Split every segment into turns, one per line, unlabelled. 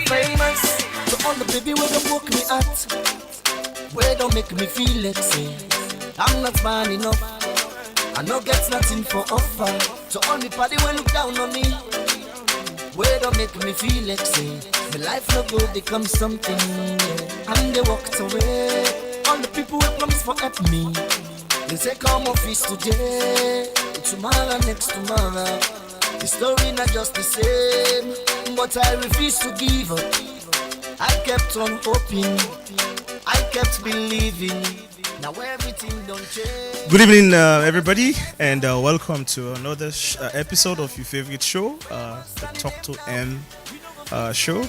Famous to all the baby where don't woke me at, where don't make me feel like say I'm not man enough. I no get nothing for offer. To all the party where look down on me, where don't make me feel like say my life no go become something. And they walked away. All the people who promise for help me, they say come office today, tomorrow next tomorrow. The story not just the same, but I refuse to give up. I kept on hoping, I kept believing. Now everything don't change.
Good evening, everybody, and welcome to another episode of your favorite show, the Talk to M show.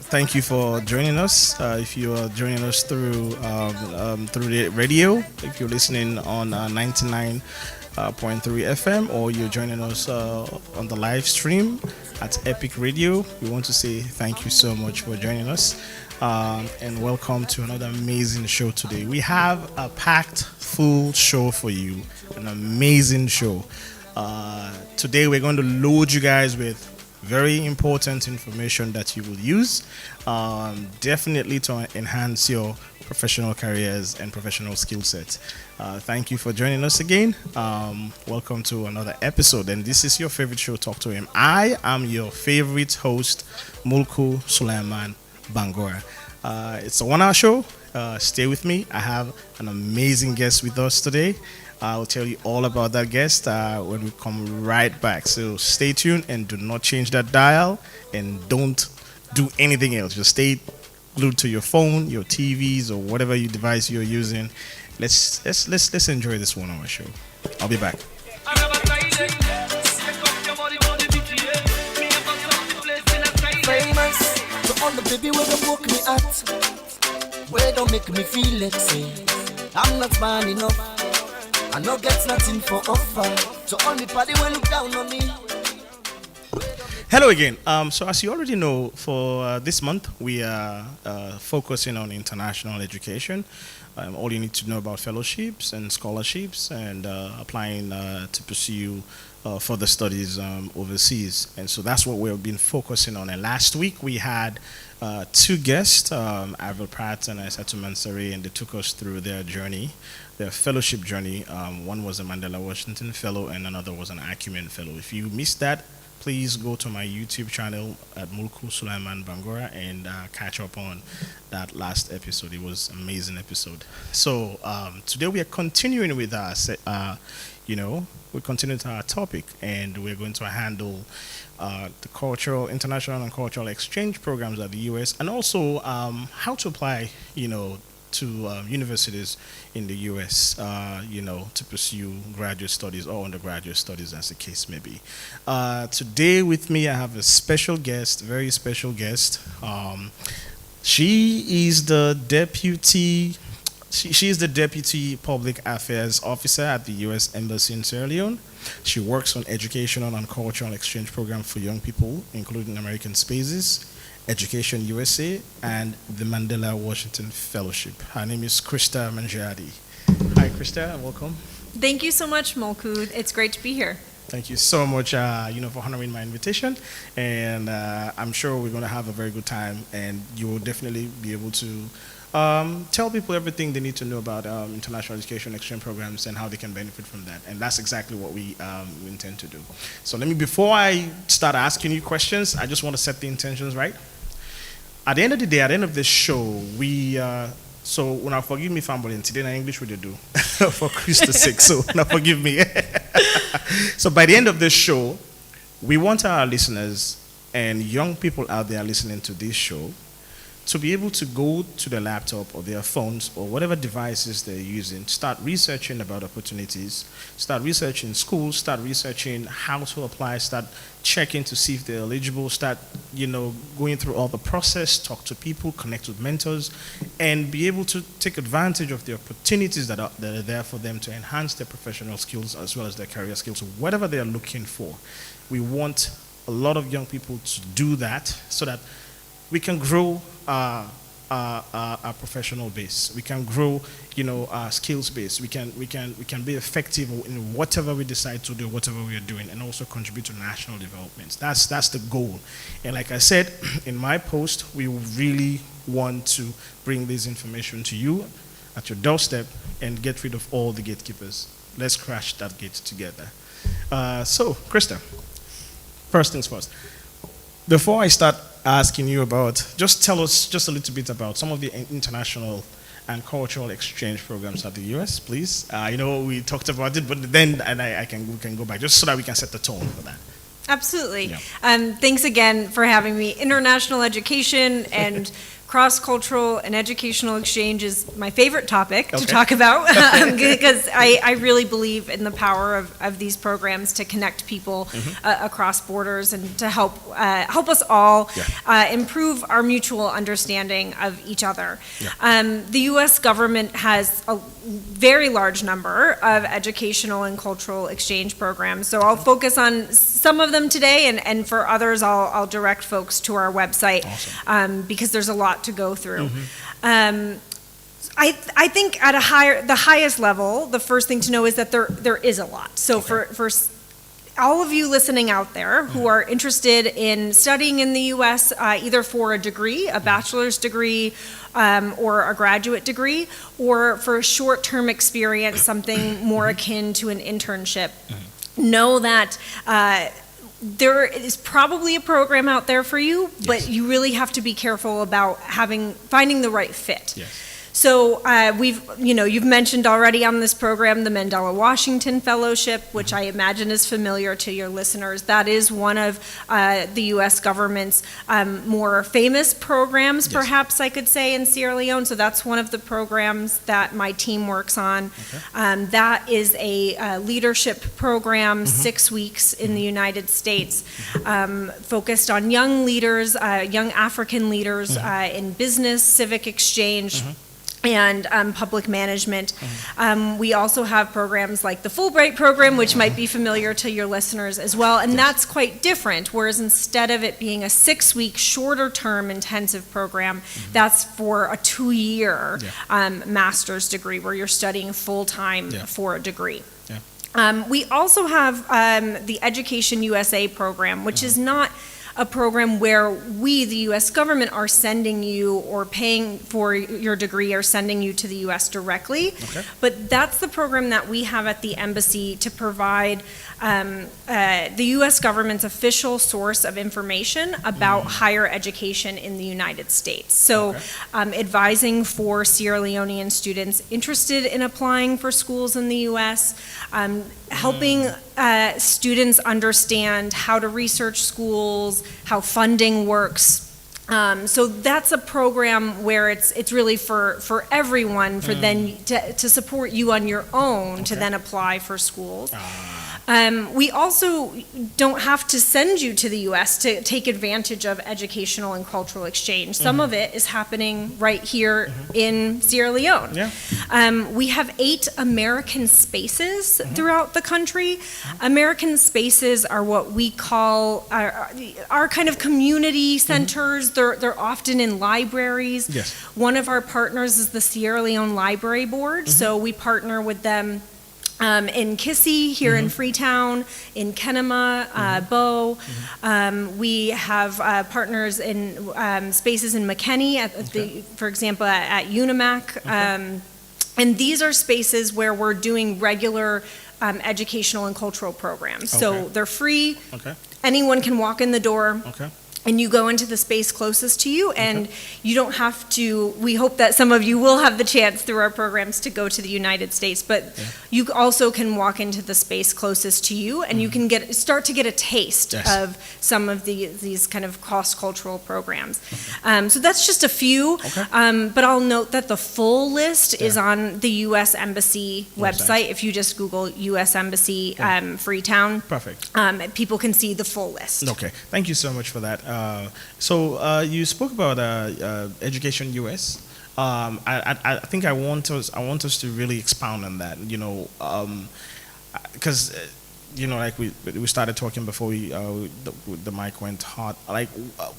Thank you for joining us. If you are joining us through the radio, if you're listening on 99.3 FM, or you're joining us on the live stream at Epic Radio, we want to say thank you so much for joining us. And welcome to another amazing show today. We have a packed full show for you, an amazing show. Today we're going to load you guys with very important information that you will use, definitely to enhance your professional careers and professional skill sets. Thank you for joining us again. Welcome to another episode, and this is your favorite show, Talk to Him. I am your favorite host, Mulku Suleiman Bangora. It's a 1 hour show. Stay with me. I have an amazing guest with us today. I'll tell you all about that guest when we come right back. So stay tuned and do not change that dial, and don't do anything else. Just stay glued to your phone, your TVs, or whatever you device you're using. Let's enjoy this 1 hour show. I'll be back.
Famous to all the baby where don't woke me at, where don't make me feel like say I'm not man enough. I no get nothing for offer. To all the party where look down on me.
Hello again. So as you already know, for this month we are focusing on international education. All you need to know about fellowships and scholarships and applying to pursue further studies overseas. And so that's what we've been focusing on. And last week we had two guests, Avril Pratt and Aissatou Mansari, and they took us through their journey, their fellowship journey. One was a Mandela Washington Fellow and another was an Acumen Fellow. If you missed that, please go to my YouTube channel at Mulku Suleiman Bangora and catch up on that last episode. It was an amazing episode. So today we are continuing with we're continuing to our topic, and we're going to handle the international and cultural exchange programs at the U.S. and also how to apply, to universities in the U.S., to pursue graduate studies or undergraduate studies, as the case may be. Today with me, I have a special guest, very special guest. She is the deputy public affairs officer at the U.S. Embassy in Sierra Leone. She works on educational and cultural exchange programs for young people, including American Spaces, Education USA, and the Mandela Washington Fellowship. Her name is Krista Mangiardi. Hi, Krista, and welcome.
Thank you so much, Mulku. It's great to be here.
Thank you so much, for honoring my invitation. And I'm sure we're going to have a very good time, and you will definitely be able to tell people everything they need to know about international education exchange programs and how they can benefit from that. And that's exactly what we intend to do. So before I start asking you questions, I just want to set the intentions right. At the end of the day, at the end of this show, so now forgive me if I'm in today in English we do for Christ's sake, so now forgive me. So by the end of this show, we want our listeners and young people out there listening to this show to be able to go to their laptop or their phones or whatever devices they're using, start researching about opportunities, start researching schools, start researching how to apply, start checking to see if they're eligible, start, going through all the process, talk to people, connect with mentors, and be able to take advantage of the opportunities that are there for them to enhance their professional skills as well as their career skills, whatever they're looking for. We want a lot of young people to do that so that we can grow our professional base. We can grow, our skills base. We can be effective in whatever we decide to do, whatever we are doing, and also contribute to national development. That's the goal. And like I said in my post, we really want to bring this information to you at your doorstep and get rid of all the gatekeepers. Let's crash that gate together. So, Krista, first things first. Before I start asking you about, just tell us just a little bit about some of the international and cultural exchange programs at the U.S., please. I know we talked about it, but then we can go back just so that we can set the tone for that.
Absolutely.
Yeah.
Thanks again for having me. International education and cross-cultural and educational exchange is my favorite topic to talk about because I really believe in the power of these programs to connect people across borders and to help us all improve our mutual understanding of each other. Yeah. The U.S. government has a very large number of educational and cultural exchange programs, so I'll focus on some of them today, and for others I'll direct folks to our website. Awesome. Because there's a lot to go through. I think at the highest level, the first thing to know is that there is a lot. So for all of you listening out there who are interested in studying in the U.S., either for a degree, a bachelor's degree, or a graduate degree, or for a short-term experience, something more akin to an internship, know that there is probably a program out there for you, but you really have to be careful about finding the right fit. Yes. So you've mentioned already on this program the Mandela Washington Fellowship, which I imagine is familiar to your listeners. That is one of the U.S. government's more famous programs, perhaps I could say, in Sierra Leone. So that's one of the programs that my team works on. Okay. That is a leadership program, 6 weeks in the United States, focused on young leaders, young African leaders in business, civic exchange, and public management. We also have programs like the Fulbright program, which might be familiar to your listeners as well, and that's quite different, whereas instead of it being a 6-week, shorter term intensive program, that's for a 2-year master's degree where you're studying full-time for a degree. We also have the Education USA program, which is not a program where we, the U.S. government, are sending you or paying for your degree or sending you to the U.S. directly. Okay. But that's the program that we have at the embassy to provide the U.S. government's official source of information about higher education in the United States. So advising for Sierra Leonean students interested in applying for schools in the U.S., helping students understand how to research schools, how funding works. So that's a program where it's really for everyone, for then to support you on your own to then apply for schools. We also don't have to send you to the U.S. to take advantage of educational and cultural exchange. Some of it is happening right here in Sierra Leone. Yeah. We have 8 American spaces throughout the country. American spaces are what we call our kind of community centers. They're often in libraries. Yes. One of our partners is the Sierra Leone Library Board, so we partner with them in Kissy, here in Freetown, in Kenema, Bow. We have partners in spaces in McKinney, for example, at Unimac. And these are spaces where we're doing regular educational and cultural programs. So they're free. Anyone can walk in the door. And you go into the space closest to you, and you don't have to. We hope that some of you will have the chance through our programs to go to the United States, but you also can walk into the space closest to you, and you can start to get a taste of some of these kind of cross-cultural programs. So that's just a few, but I'll note that the full list is on the U.S. Embassy website. If you just Google U.S. Embassy Freetown, people can see the full list.
Okay, thank you so much for that. So you spoke about Education US. I think I want us to really expound on that. Because like we started talking before the mic went hot. Like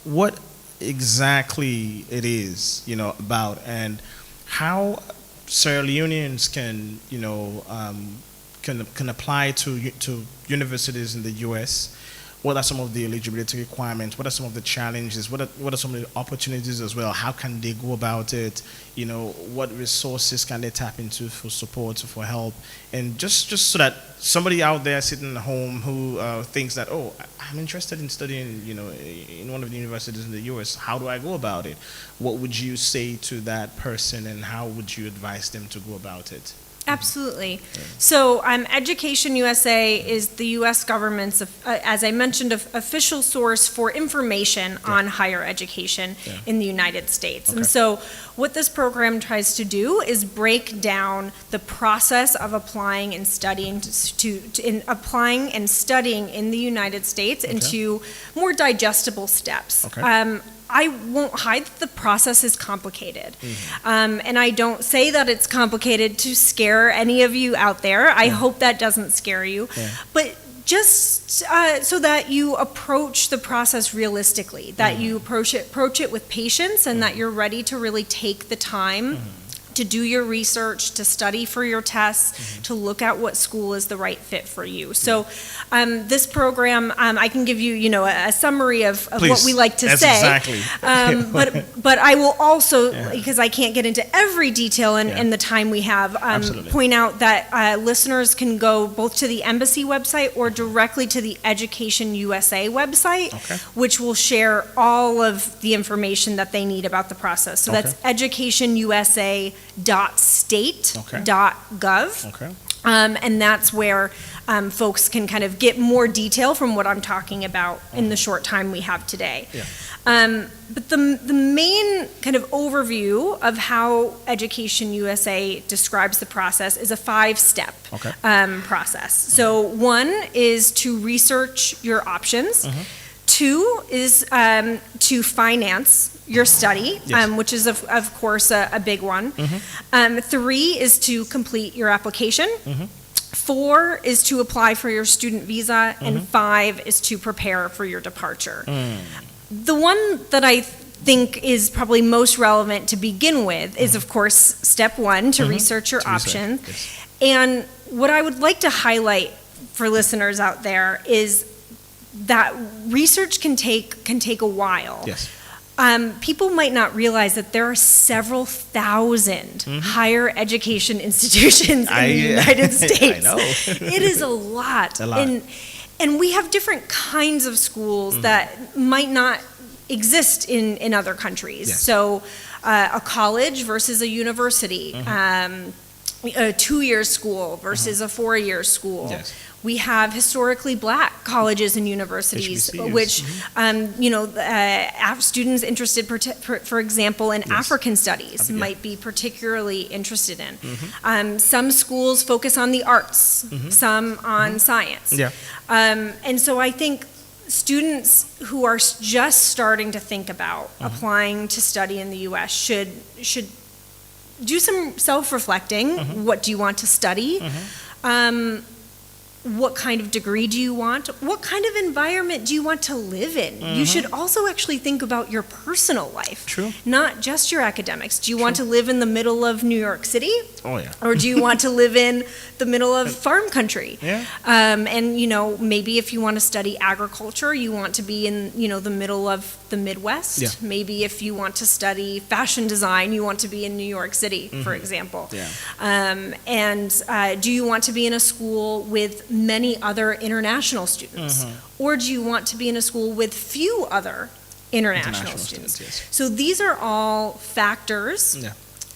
what exactly it is, about, and how Sierra Leoneans can, can apply to universities in the U.S. What are some of the eligibility requirements? What are some of the challenges? What are some of the opportunities as well? How can they go about it? What resources can they tap into for support, for help? And just so that somebody out there sitting at home who thinks that, oh, I'm interested in studying, in one of the universities in the U.S., how do I go about it? What would you say to that person, and how would you advise them to go about it?
Absolutely. So Education USA is the U.S. government's, as I mentioned, official source for information on higher education in the United States. And so what this program tries to do is break down the process of applying and studying applying and studying in the United States into more digestible steps. I won't hide that the process is complicated. And I don't say that it's complicated to scare any of you out there. I hope that doesn't scare you. But just so that you approach the process realistically, that you approach it with patience, and that you're ready to really take the time to do your research, to study for your tests, to look at what school is the right fit for you. So this program, I can give you, a summary of what we like to say.
Exactly.
But I will also, because I can't get into every detail in the time we have, point out that listeners can go both to the embassy website or directly to the Education USA website, which will share all of the information that they need about the process. So that's educationusa.state.gov. And that's where folks can kind of get more detail from what I'm talking about in the short time we have today. But the main kind of overview of how Education USA describes the process is a 5-step process. So 1 is to research your options. 2 is to finance your study, which is of course a big one. 3 is to complete your application. 4 is to apply for your student visa, and 5 is to prepare for your departure. The one that I think is probably most relevant to begin with is, of course, step 1, to research your options. And what I would like to highlight for listeners out there is that research can take a while. People might not realize that there are several thousand higher education institutions in the United States.
I know.
It is a lot. And we have different kinds of schools that might not exist in other countries. So a college versus a university, a 2-year school versus a 4-year school. We have historically black colleges and universities, HBCUs. Which, students interested, for example, in African studies might be particularly interested in. Some schools focus on the arts, some on science. And so I think students who are just starting to think about applying to study in the U.S. should do some self-reflecting. What do you want to study? What kind of degree do you want? What kind of environment do you want to live in? You should also actually think about your personal life, not just your academics. Do you want to live in the middle of New York City? Or do you want to live in the middle of farm country? And maybe if you want to study agriculture, you want to be in the middle of the Midwest. Maybe if you want to study fashion design, you want to be in New York City, for example. And do you want to be in a school with many other international students? Or do you want to be in a school with few other international students? So these are all factors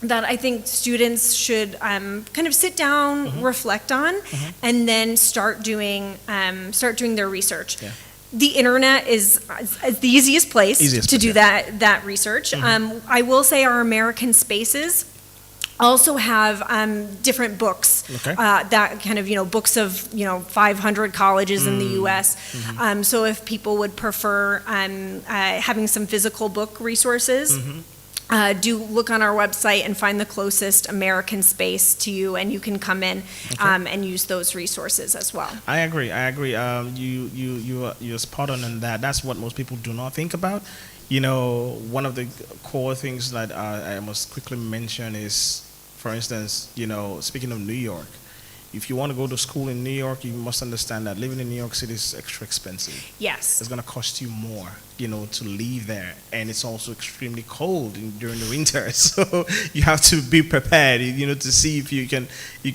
that I think students should kind of sit down, reflect on, and then start doing their research. The internet is the easiest place to do that research. I will say our American Spaces also have different books that kind of books of 500 colleges in the U.S. So if people would prefer having some physical book resources, do look on our website and find the closest American space to you, and you can come in and use those resources as well.
I agree. You're spot on in that. That's what most people do not think about. one of the core things that I must quickly mention is, for instance, speaking of New York, if you want to go to school in New York, you must understand that living in New York City is extra expensive.
Yes.
It's going to cost you more, to live there. And it's also extremely cold during the winter. So you have to be prepared, to see if you can, be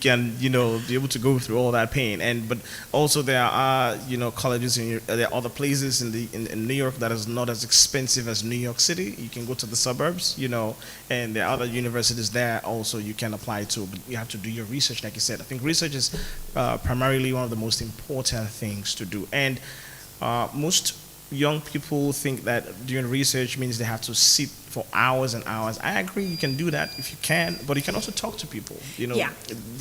able to go through all that pain. But also there are, colleges, there are other places in New York that is not as expensive as New York City. You can go to the suburbs, and there are other universities there also you can apply to. But you have to do your research, like you said. I think research is primarily one of the most important things to do. And most young people think that doing research means they have to sit for hours and hours. I agree, you can do that if you can, but you can also talk to people.
Yeah.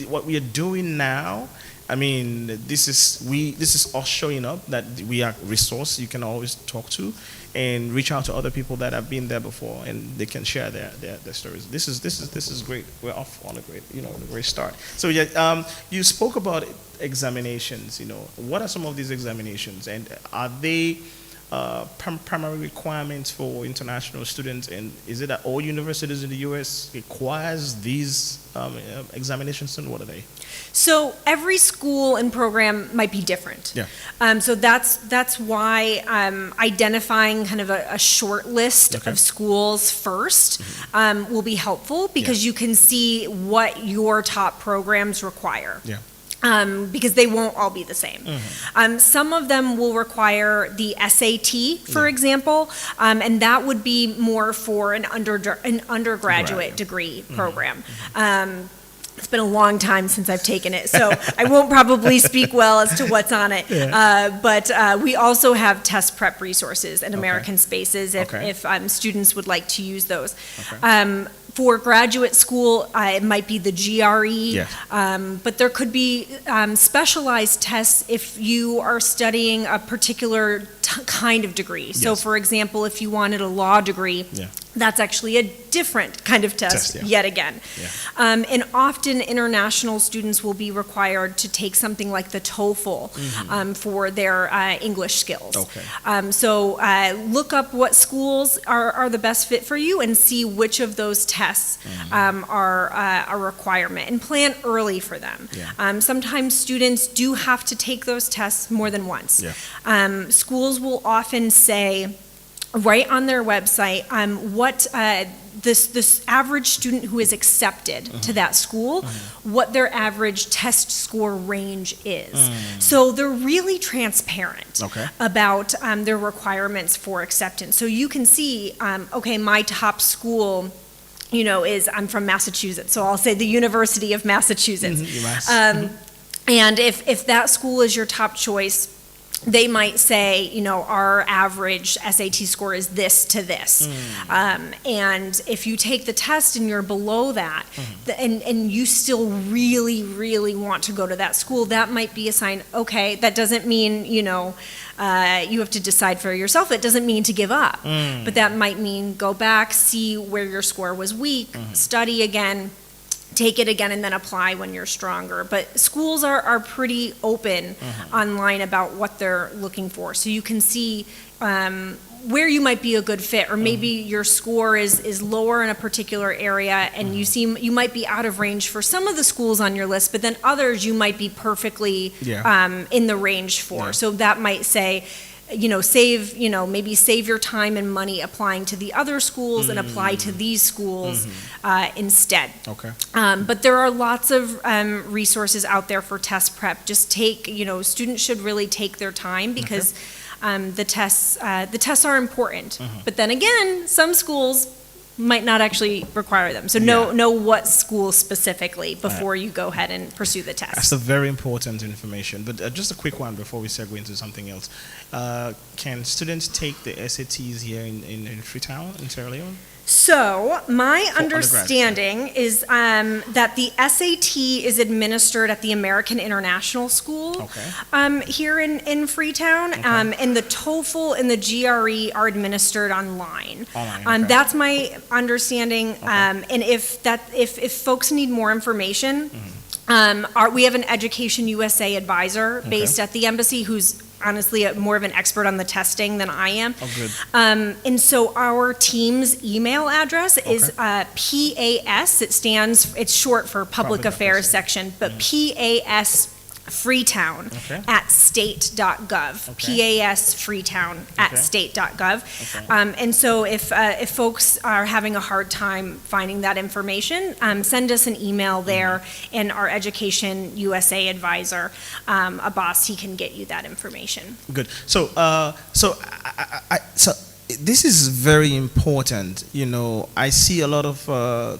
What we are doing now, this is us showing up that we are a resource you can always talk to and reach out to other people that have been there before, and they can share their stories. This is great. We're off on a great start. So you spoke about examinations. What are some of these examinations, and are they primary requirements for international students? And is it that all universities in the U.S. requires these examinations, and what are they?
So every school and program might be different.
Yeah.
So that's why identifying kind of a short list of schools first will be helpful, because you can see what your top programs require.
Yeah.
Because they won't all be the same. Some of them will require the SAT, for example, and that would be more for an undergraduate degree program. It's been a long time since I've taken it, so I won't probably speak well as to what's on it. But we also have test prep resources and American Spaces if students would like to use those. For graduate school, it might be the GRE, but there could be specialized tests if you are studying a particular kind of degree. So, for example, if you wanted a law degree, that's actually a different kind of test yet again. And often international students will be required to take something like the TOEFL for their English skills. So look up what schools are the best fit for you and see which of those tests are a requirement, and plan early for them. Sometimes students do have to take those tests more than once. Schools will often say right on their website what this average student who is accepted to that school, what their average test score range is. So they're really transparent about their requirements for acceptance. So you can see, my top school I'm from Massachusetts, so I'll say the University of Massachusetts. And if that school is your top choice, they might say, our average SAT score is this to this. And if you take the test and you're below that, and you still really, really want to go to that school, that might be a sign, that doesn't mean, you have to decide for yourself. It doesn't mean to give up. But that might mean go back, see where your score was weak, study again, take it again, and then apply when you're stronger. But schools are pretty open online about what they're looking for. So you can see where you might be a good fit, or maybe your score is lower in a particular area, and you might be out of range for some of the schools on your list, but then others you might be perfectly in the range for. So that might say, save your time and money applying to the other schools and apply to these schools instead. But there are lots of resources out there for test prep. Just students should really take their time, because the tests are important. But then again, some schools might not actually require them. So know what school specifically before you go ahead and pursue the test.
That's a very important information. But just a quick one before we segue into something else. Can students take the SATs here in Freetown, in Sierra Leone?
So my understanding is that the SAT is administered at the American International School here in Freetown, and the TOEFL and the GRE are administered online. That's my understanding. And if folks need more information, we have an Education USA advisor based at the embassy who's honestly more of an expert on the testing than I am.
Oh, good.
And so our team's email address is PAS. It's short for Public Affairs Section, but PAS Freetown at state.gov. PAS Freetown at state.gov. And so if folks are having a hard time finding that information, send us an email there, and our Education USA advisor, Abbas, he can get you that information.
Good. So, so this is very important. You know, I see a lot of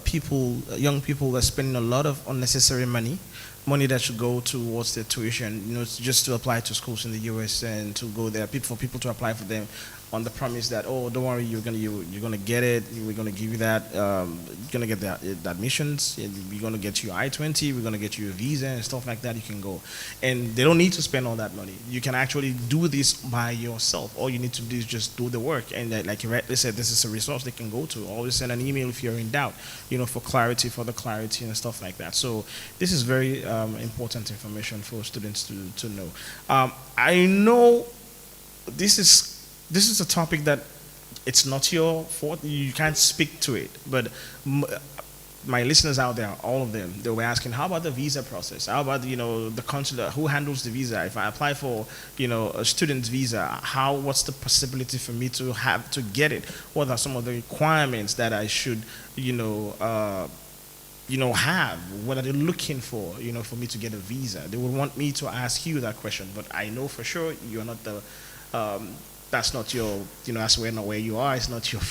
people, young people, that are spending a lot of unnecessary money that should go towards their tuition, you know, just to apply to schools in the US and to go there, for people to apply for them on the promise that, oh, don't worry, you're gonna get it, we're gonna give you that, you're gonna get the admissions, we're gonna get you I-20, we're gonna get you a visa and stuff like that. You can go, and they don't need to spend all that money. You can actually do this by yourself. All you need to do is just do the work, and like you rightly said, this is a resource they can go to. Always send an email if you're in doubt, you know, for the clarity and stuff like that. So this is very important information for students to know. I know this is a topic that it's not your fault. You can't speak to it, but my listeners out there, all of them, they were asking, how about the visa process? How about, you know, the consular? Who handles the visa? If I apply for, you know, a student's visa, what's the possibility for me to get it? What are some of the requirements that I should, have? What are they looking for, you know, for me to get a visa? They would want me to ask you that question, but I know for sure you're not the that's not your, that's where you are. It's not your,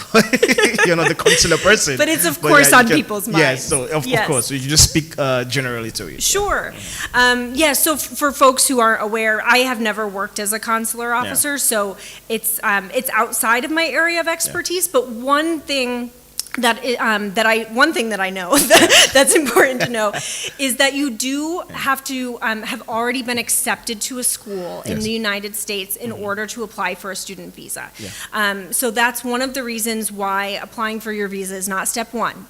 you're not the consular person.
But it's, of course, on people's minds.
Yes, so of course. You just speak generally to it.
Sure. So for folks who aren't aware, I have never worked as a consular officer, so it's outside of my area of expertise, but one thing that I know that's important to know is that you do have to have already been accepted to a school in the United States in order to apply for a student visa. So that's one of the reasons why applying for your visa is not step one.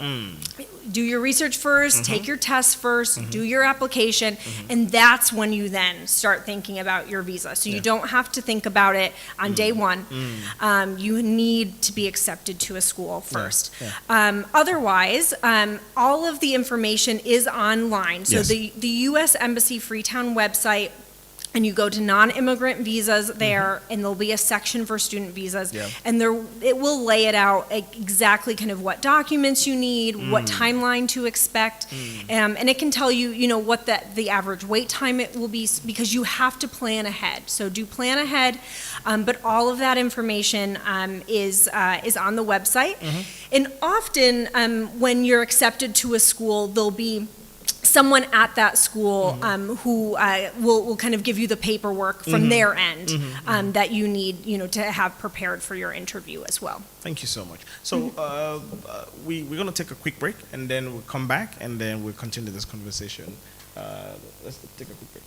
Do your research first, take your test first, do your application, and that's when you then start thinking about your visa. So you don't have to think about it on day one. You need to be accepted to a school first. Otherwise, all of the information is online. So the U.S. Embassy Freetown website, and you go to non-immigrant visas there, and there'll be a section for student visas, and it will lay it out exactly kind of what documents you need, what timeline to expect, and it can tell you, what the average wait time it will be, because you have to plan ahead. So do plan ahead, but all of that information is on the website, and often when you're accepted to a school, there'll be someone at that school who will kind of give you the paperwork from their end that you need, to have prepared for your interview as well.
Thank you so much. So we're going to take a quick break, and then we'll come back, and then we'll continue this conversation. Let's take a quick break.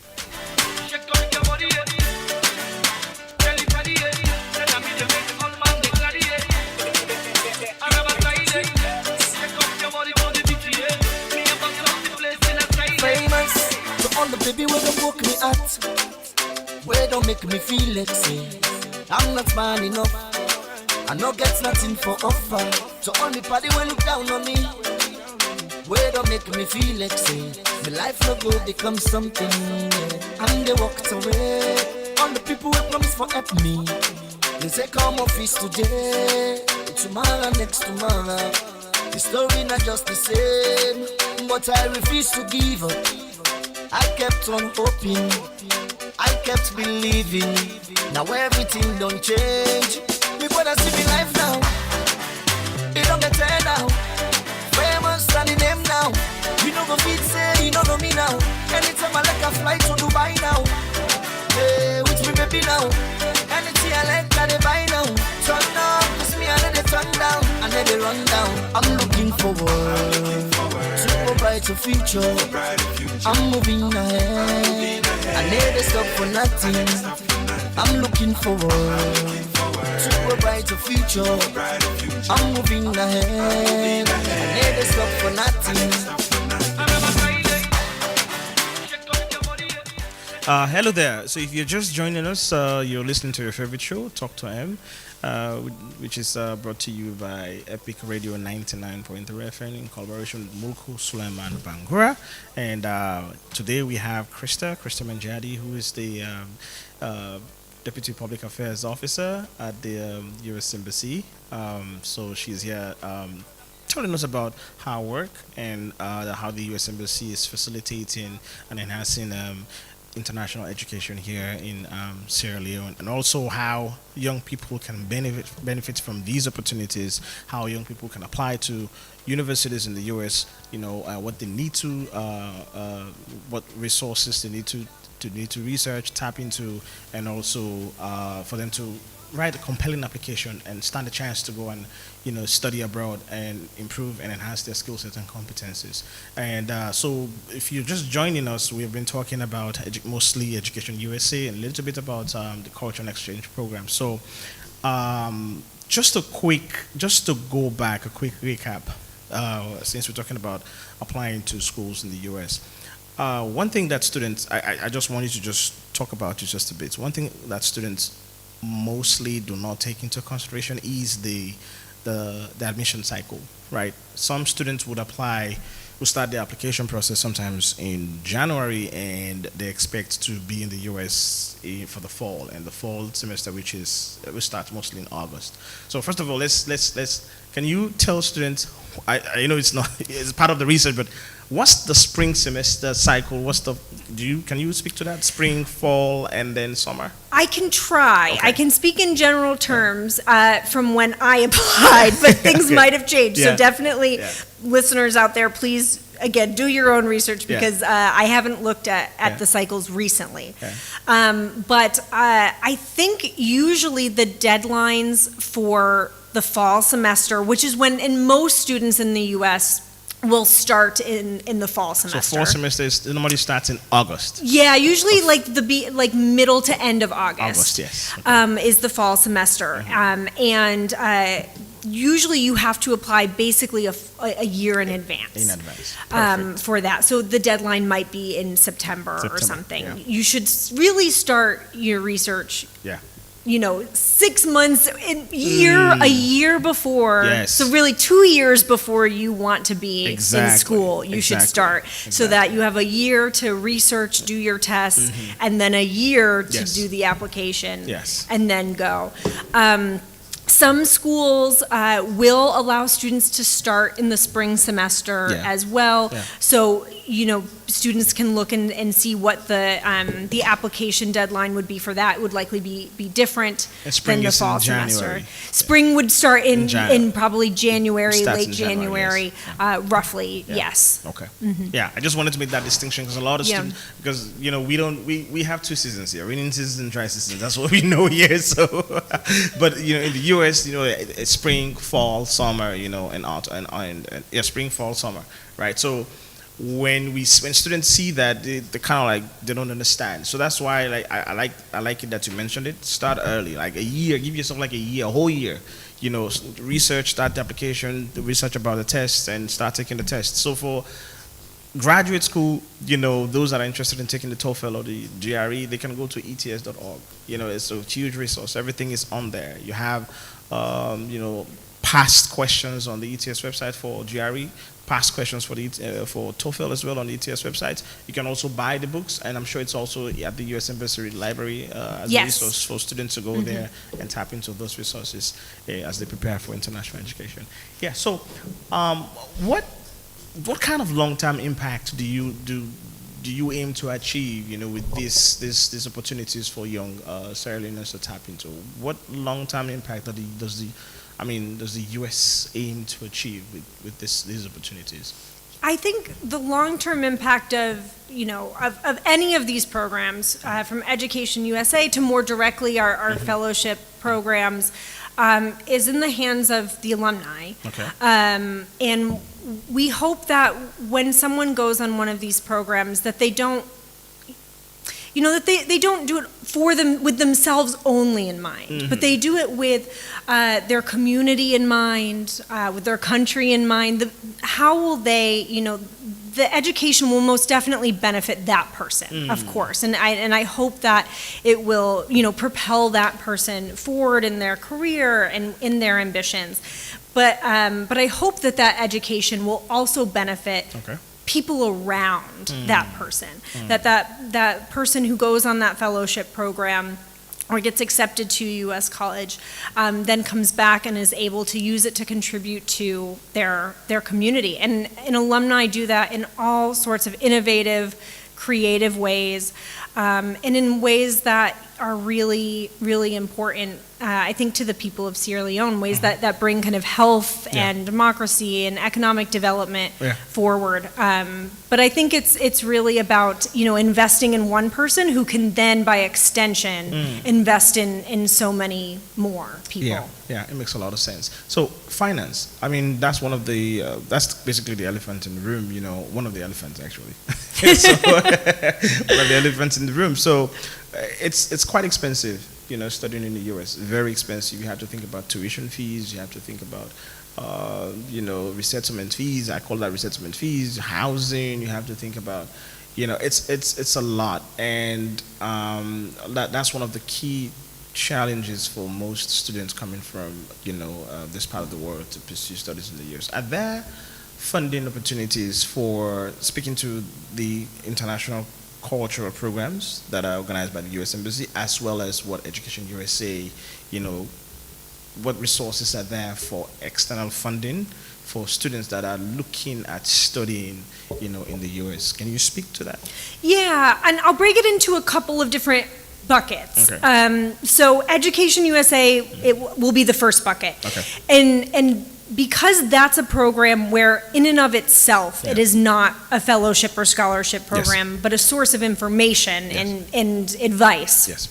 Famous to all the baby where don't woke me at, where don't make me feel like say I'm not man enough. I no get nothing for offer. So all the party when look down on me, where don't make me feel like say my life no good become something. And they walked away. All the people who promise for help me, they say come office today, tomorrow next tomorrow. The story not just the same, but I refuse to give up. I kept on hoping, I kept believing. Now everything don't change. Me wanna see me life now. It don't get tired now. Famous standing name now. You know go fit say, you know me now. Anytime I like a flight to Dubai now. Hey, with me baby now. Anything I like I they buy now. Turn down, cause me I let it turn down, and let it run down. I'm looking forward to a brighter future. I'm moving ahead. I never stop for nothing. I'm looking forward to a brighter future. I'm moving ahead. I never stop for nothing.
Hello there. So if you're just joining us, you're listening to your favorite show, Talk to M, which is brought to you by Epic Radio 99.3 FM in collaboration with Mulku, Suleiman Bangura. And today we have Krista Mangiardi, who is the Deputy Public Affairs Officer at the U.S. Embassy. So she's here telling us about her work and how the U.S. Embassy is facilitating and enhancing international education here in Sierra Leone, and also how young people can benefit from these opportunities, how young people can apply to universities in the U.S., what they need to, what resources they need to research, tap into, and also for them to write a compelling application and stand a chance to go and study abroad and improve and enhance their skill sets and competencies. And so if you're just joining us, we've been talking about mostly Education USA and a little bit about the culture and exchange program. So just to go back, a quick recap, since we're talking about applying to schools in the US. One thing that students, I just wanted to just talk about it just a bit. One thing that students mostly do not take into consideration is the admission cycle, right? Some students would start the application process sometimes in January, and they expect to be in the US for the fall, and the fall semester, which starts mostly in August. So first of all, let's can you tell students, I know it's part of the research, but what's the spring semester cycle? Can you speak to that? Spring, fall, and then summer?
I can try.
Okay.
I can speak in general terms from when I applied, but things
Okay.
might have changed.
Yeah.
So definitely,
Yeah.
listeners out there, please, again, do your own research,
Yeah.
because I haven't looked at
Yeah.
the cycles recently.
Yeah.
But I think usually the deadlines for the fall semester, which is when, and most students in the U.S. will start in the fall semester.
So fall semester normally starts in August.
Yeah, usually like middle to end of August.
August, yes. Okay.
Is the fall semester, and usually you have to apply basically a year in advance.
In advance. Perfect.
For that, so the deadline might be in September or something.
yeah.
You should really start your research.
Yeah.
6 months, a year before.
Yes.
So really 2 years before you want to be
Exactly.
in school, you should start, so that you have a year to research, do your tests, and then a year to
Yes.
do the application,
Yes.
and then go. Some schools will allow students to start in the spring semester
Yeah.
as well.
Yeah.
So, students can look and see what the application deadline would be for that. It would likely be different
And spring
than the
is
fall
in January.
semester. Spring would start in
January.
probably January,
Starts
late
in January,
January, roughly,
Yeah.
yes.
Okay. Yeah, I just wanted to make that distinction because a lot of
Yeah.
students, because we have 2 seasons here, raining season and dry season. That's what we know here. So, but in the U.S., it's spring, fall, summer, and autumn, and spring, fall, summer, right? So when students see that, they kind of they don't understand. So that's why I like it that you mentioned it. Start early, like a year. Give yourself like a whole year. Research, start the application, research about the test, and start taking the test. So for graduate school, those that are interested in taking the TOEFL or the GRE, they can go to ets.org. It's a huge resource. Everything is on there. You have, past questions on the ETS website for GRE, past questions for TOEFL as well on the ETS website. You can also buy the books, and I'm sure it's also at the U.S. Embassy Library as a resource for students to go there and tap into those resources as they prepare for international education. Yeah. So, what kind of long-term impact do you aim to achieve, with these opportunities for young Sierra Leoneans to tap into? What long-term impact does the U.S. aim to achieve with these opportunities?
I think the long-term impact of any of these programs, from Education USA to more directly our fellowship programs, is in the hands of the alumni.
Okay.
And we hope that when someone goes on one of these programs, that they don't, that they don't do it for them with themselves only in mind, but they do it with their community in mind, with their country in mind. How will they, the education will most definitely benefit that person, of course, and I hope that it will, propel that person forward in their career and in their ambitions. But I hope that education will also benefit people around that person. That person who goes on that fellowship program or gets accepted to a U.S. college, then comes back and is able to use it to contribute to their community. And alumni do that in all sorts of innovative, creative ways, and in ways that are really, really important, I think, to the people of Sierra Leone, ways that bring kind of health and democracy and economic development forward. But I think it's really about, investing in one person who can then, by extension, invest in so many more people.
Yeah, it makes a lot of sense. So finance, I mean, that's one of the, that's basically the elephant in the room, one of the elephants, actually. So, one of the elephants in the room. So it's quite expensive, studying in the U.S. Very expensive. You have to think about tuition fees. You have to think about, resettlement fees. I call that resettlement fees. Housing. You have to think about, it's a lot, and that's one of the key challenges for most students coming from, this part of the world to pursue studies in the U.S. Are there funding opportunities for, speaking to the international cultural programs that are organized by the U.S. Embassy, as well as what Education USA, what resources are there for external funding for students that are looking at studying, in the U.S.? Can you speak to that? Yeah,
and I'll break it into a couple of different buckets.
Okay.
So Education USA, it will be the first bucket.
Okay.
And because that's a program where in and of itself it is not a fellowship or scholarship program, but a source of information and advice.
Yes.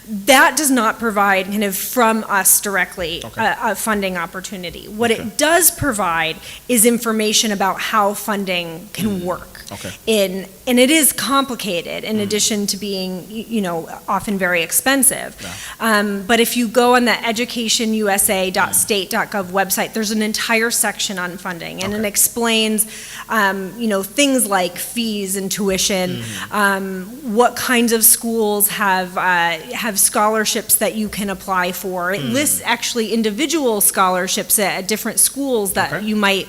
That does not provide kind of from us directly a funding opportunity. What it does provide is information about how funding can work. And it is complicated in addition to being, often very expensive. But if you go on the educationusa.state.gov website, there's an entire section on funding, and it explains, things like fees and tuition, what kinds of schools have scholarships that you can apply for. It lists actually individual scholarships at different schools that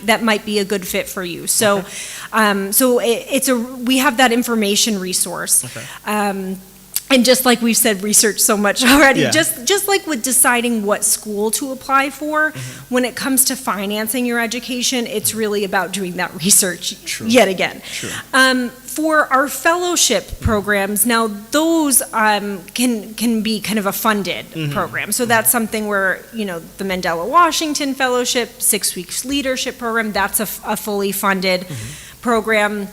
that might be a good fit for you. So, we have that information resource. And just like we've said, research so much already, just like with deciding what school to apply for, when it comes to financing your education, it's really about doing that research yet again. For our fellowship programs, now those can be kind of a funded program. So that's something where, the Mandela Washington Fellowship, 6 Weeks Leadership Program, that's a fully funded program.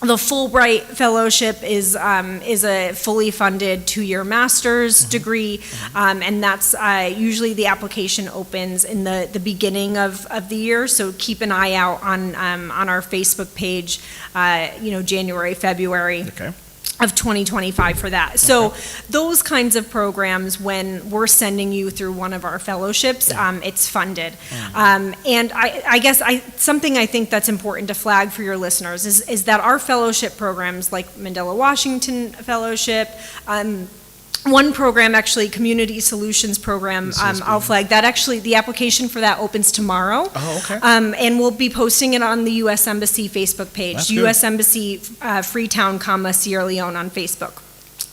The Fulbright Fellowship is a fully funded 2-year master's degree, and that's usually the application opens in the beginning of the year. So keep an eye out on our Facebook page, January, February. Of 2025 for that. So those kinds of programs, when we're sending you through one of our fellowships, it's funded. And I guess something I think that's important to flag for your listeners is that our fellowship programs, like Mandela Washington Fellowship, one program, actually, Community Solutions Program, I'll flag that. Actually, the application for that opens tomorrow. And we'll be posting it on the U.S. Embassy Facebook page, U.S. Embassy Freetown, Sierra Leone on Facebook.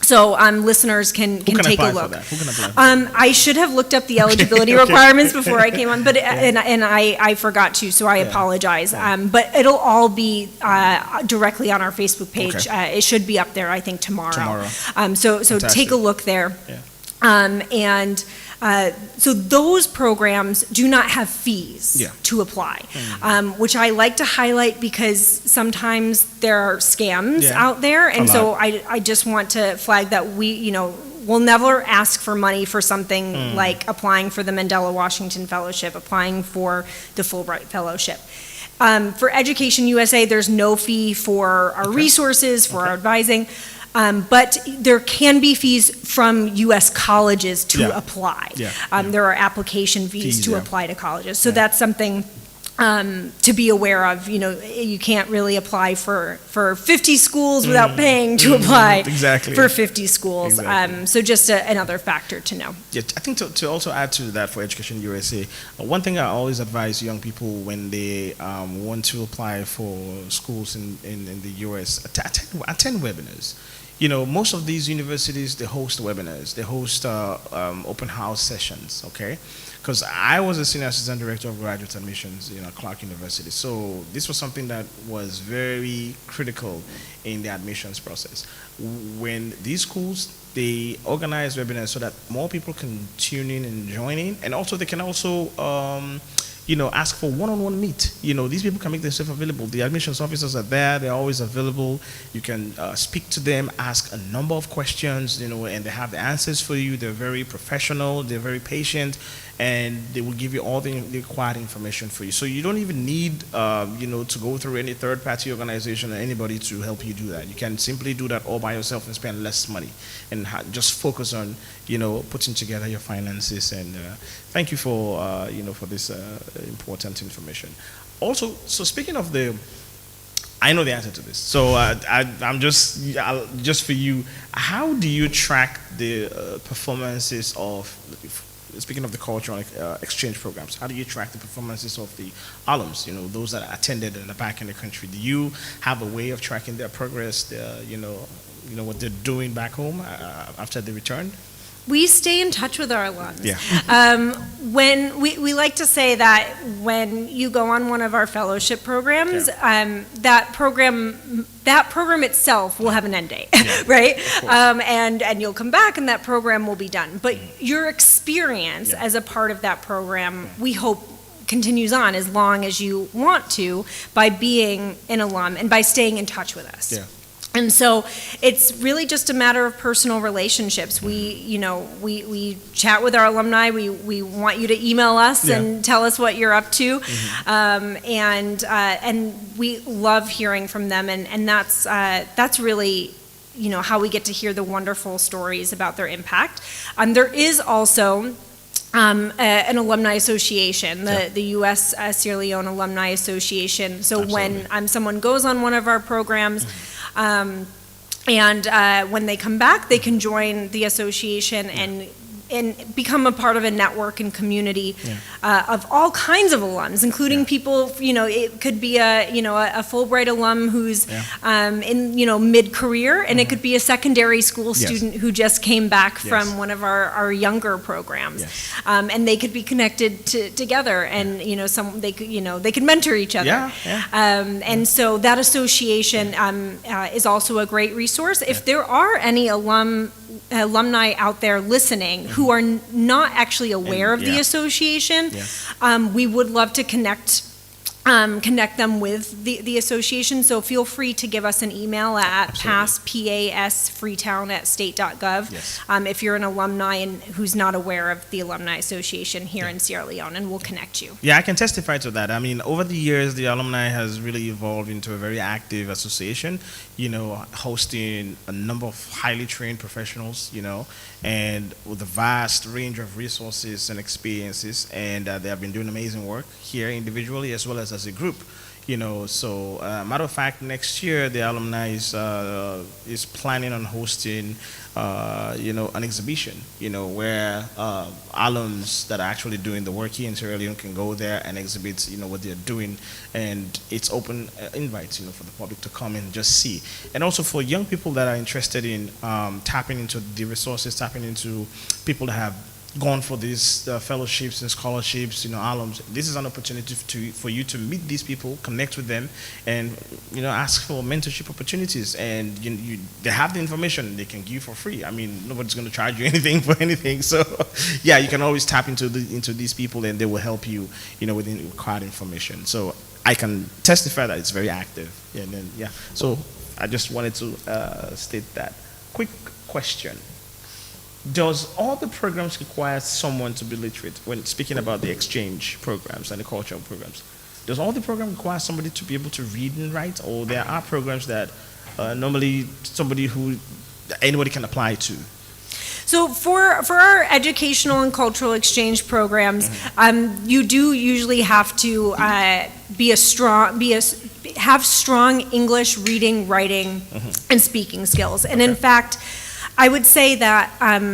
So listeners can take a look.
Who can apply?
I should have looked up the eligibility requirements before I came on, but and I forgot to, so I apologize. But it'll all be directly on our Facebook page. It should be up there, I think, tomorrow. So take a look there. So those programs do not have fees to apply, which I like to highlight because sometimes there are scams out there, and so I just want to flag that we'll never ask for money for something like applying for the Mandela Washington Fellowship, applying for the Fulbright Fellowship. For Education USA, there's no fee for our resources, for our advising. But there can be fees from U.S. colleges to apply. There are application fees to apply to colleges. So that's something to be aware of. You can't really apply for 50 schools without paying to apply for 50 schools.
Exactly.
So just another factor to know.
Yeah, I think to also add to that for Education USA, one thing I always advise young people when they want to apply for schools in the US, attend webinars. Most of these universities, they host webinars, they host open house sessions, okay? Because I was a senior assistant director of graduate admissions at Clark University. So this was something that was very critical in the admissions process. When these schools, they organize webinars so that more people can tune in and join in, and also they can also ask for one-on-one meet. These people can make themselves available. The admissions officers are there. They're always available. You can speak to them, ask a number of questions, and they have the answers for you. They're very professional. They're very patient, and they will give you all the required information for you. So you don't even need, to go through any third-party organization or anybody to help you do that. You can simply do that all by yourself and spend less money and just focus on, putting together your finances. And thank you for, for this important information. Also, so speaking of I know the answer to this. So I'm just for you, how do you track the performances of, speaking of the cultural exchange programs, how do you track the performances of the alums, those that attended and are back in the country? Do you have a way of tracking their progress, what they're doing back home after they returned?
We stay in touch with our alums.
Yeah.
When we like to say that when you go on one of our fellowship programs, that program itself will have an end date, right? And you'll come back and that program will be done. But your experience as a part of that program, we hope continues on as long as you want to, by being an alum and by staying in touch with us.
Yeah.
And so it's really just a matter of personal relationships. We chat with our alumni. We want you to email us and tell us what you're up to, and we love hearing from them. And that's really how we get to hear the wonderful stories about their impact. There is also an alumni association, the U.S. Sierra Leone Alumni Association. So
Absolutely.
when someone goes on one of our programs, and when they come back, they can join the association and become a part of a network and community of all kinds of alums, including people. It could be a Fulbright alum who's in mid-career, and it could be a secondary school student who just came back from one of our younger programs, and they could be connected together, and they could mentor each other. And so that association is also a great resource. If there are any alumni out there listening who are not actually aware of the association, we would love to connect them with the association. So feel free to give us an email at pasfreetown@state.gov if you're an alumni and who's not aware of the Alumni Association here in Sierra Leone, and we'll connect you.
Yeah, I can testify to that. I mean, over the years, the alumni has really evolved into a very active association, hosting a number of highly trained professionals, and with a vast range of resources and experiences, and they have been doing amazing work here individually as well as a group. So matter of fact, next year the alumni is planning on hosting an exhibition, where alums that are actually doing the work here in Sierra Leone can go there and exhibit what they're doing, and it's open invites for the public to come and just see. And also for young people that are interested in tapping into the resources, tapping into people that have gone for these fellowships and scholarships, alums. This is an opportunity for you to meet these people, connect with them, and ask for mentorship opportunities. And they have the information they can give for free. I mean, nobody's going to charge you anything for anything. So, you can always tap into these people, and they will help you, with the required information. So I can testify that it's very active. And then, So I just wanted to state that. Quick question. Does all the programs require someone to be literate? When speaking about the exchange programs and the cultural programs, does all the program require somebody to be able to read and write, or there are programs that normally anybody can apply to?
So for our educational and cultural exchange programs, you do usually have to have strong English reading, writing, and speaking skills. And in fact, I would say that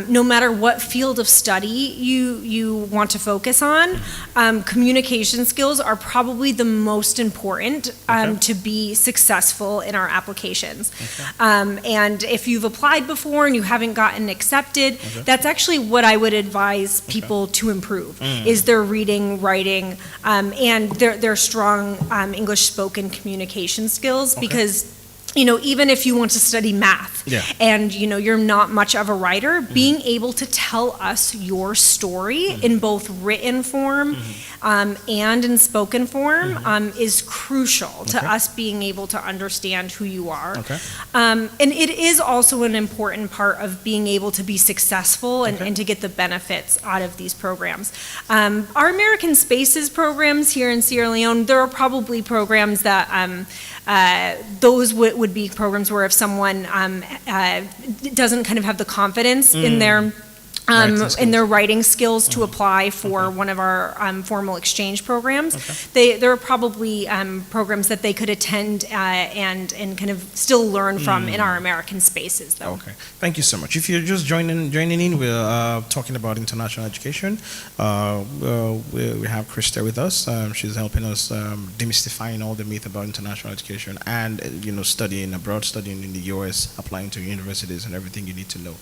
no matter what field of study you want to focus on, communication skills are probably the most important to be successful in our applications. And if you've applied before and you haven't gotten accepted, that's actually what I would advise people to improve, is their reading, writing, and their strong English spoken communication skills, because even if you want to study math and, you're not much of a writer, being able to tell us your story in both written form and in spoken form is crucial to us being able to understand who you are. And it is also an important part of being able to be successful and to get the benefits out of these programs. Our American Spaces programs here in Sierra Leone, there are probably programs that those would be programs where if someone doesn't kind of have the confidence in their writing skills to apply for one of our formal exchange programs, there are probably programs that they could attend and kind of still learn from in our American Spaces, though.
Okay, thank you so much. If you're just joining in, we're talking about international education. We have Krista with us. She's helping us demystifying all the myth about international education and studying abroad, studying in the US, applying to universities, and everything you need to know.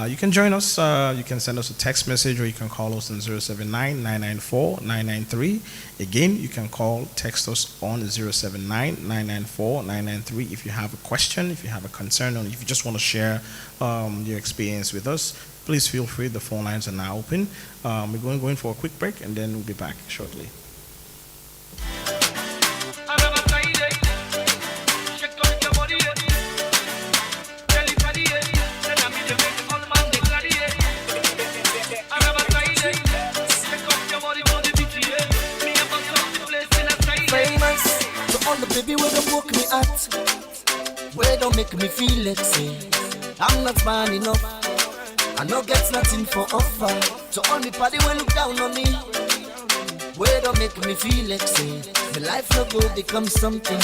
You can join us. You can send us a text message, or you can call us on 079-994-993. Again, you can text us on 079-994-993 if you have a question, if you have a concern, or if you just want to share your experience with us. Please feel free. The phone lines are now open. We're going for a quick break, and then we'll be back shortly.
Baby, where don't woke me at, where don't make me feel like say I'm not man enough, I no get nothing for offer. So only party will look down on me, where don't make me feel like say my life no go become something,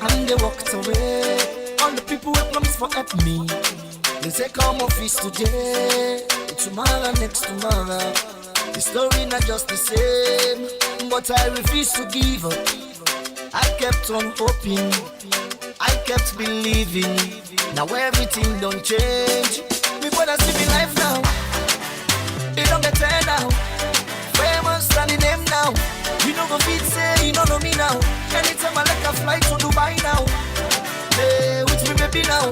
and they walked away. All the people who promise for help me, they say come office today, tomorrow, next tomorrow. The story not just the same, but I refuse to give up. I kept on hoping, I kept believing. Now everything don't change. Me brother see me life now, it don't get turned out. Famous standing name now. You know go feet say, you don't know me now. Anytime I like a flight to Dubai now. Hey, with me baby now.